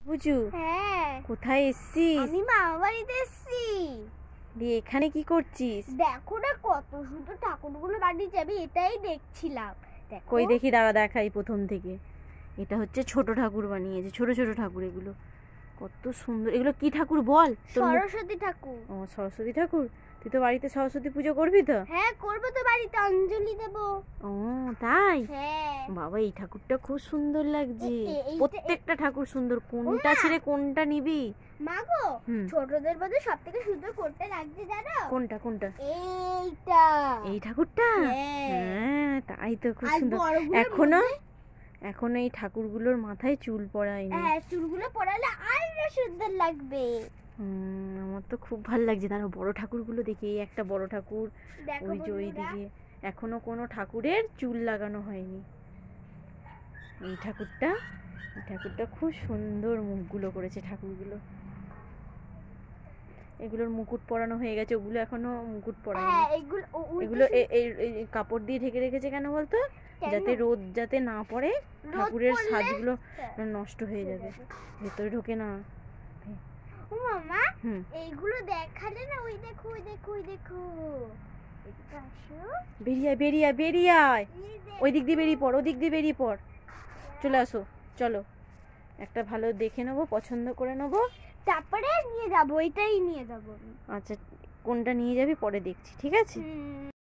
বুঝু, হ্যাঁ কোথায় এসছিস? আমি মামা বাড়িতে এসছি। দিয়ে এখানে কি করছিস? দেখো না কত সুন্দর ঠাকুরগুলো বানিয়েছে, আমি এটাই দেখছিলাম। দেখো কই দেখি, দাঁড়া দেখাই প্রথম থেকে। এটা হচ্ছে ছোট ঠাকুর বানিয়েছে, ছোট ছোট ঠাকুর এগুলো। কত সুন্দর। এগুলো কি ঠাকুর বল? সরস্বতী ঠাকুর। ও, সরস্বতী ঠাকুর। তুই তো বাড়িতে সরস্বতী পুজো করবি তো? হ্যাঁ করবো তো, বাড়িতে অঞ্জলি দেব। ও তাই? হ্যাঁ বাবা, এই ঠাকুরটা খুব সুন্দর লাগছে। এইটা- প্রত্যেকটা ঠাকুর সুন্দর। কোনটা ছেড়ে কোনটা নিবি? মা গো, হুম। ছোটদের মধ্যে সব থেকে সুন্দর কোনটা লাগছে জানো? কোনটা কোনটা? এইটা। এই ঠাকুরটা? হ্যাঁ। হ্যাঁ, তাই তো, খুব আর সুন্দর। বড়গুলোর এখনো মধ্যে- এখনো এই ঠাকুরগুলোর মাথায় চুল পড়ায়নি। হ্যাঁ, চুলগুলো পরালে আরো সুন্দর লাগবে। আমার তো খুব ভালো লাগছে। তার বড় ঠাকুরগুলো দেখি, এই একটা বড় ঠাকুর, দেখো ওই যে বন্ধুরা, ওইদিকে এখনো কোনো ঠাকুরের চুল লাগানো হয়নি। এই ঠাকুরটা খুব সুন্দর মুখগুলো করেছে ঠাকুরগুলো। এগুলোর মুকুট পরানো হয়ে গেছে, ওগুলো এখনো মুকুট পরায়নি। হ্যাঁ এগুলো এগুলো এই কাপড় দিয়ে ঢেকে রেখেছে কেন বলতো? যাতে রোদ যাতে না পড়ে, ঠাকুরের সাজগুলো নষ্ট হয়ে যাবে, ভেতরে ঢোকে না। ও মামা, হুম। এইগুলো দেখালে না, ওই দেখো ওই দেখো ওই দেখো, এদিকে আসো। বেরিয়ে আয়, বেরিয়ে আয়, বেরিয়ে আয়। এই দেখো। ওই দিক দিয়ে বেরিয়ে পড়, ওই দিক দিয়ে বেরিয়ে পড়। চলে আসো, চলো। একটা ভালো দেখে নেবো, পছন্দ করে নেবো, তারপরে নিয়ে যাবো, এটাই নিয়ে যাবো। আচ্ছা, কোনটা নিয়ে যাবি পরে দেখছি, ঠিক আছে?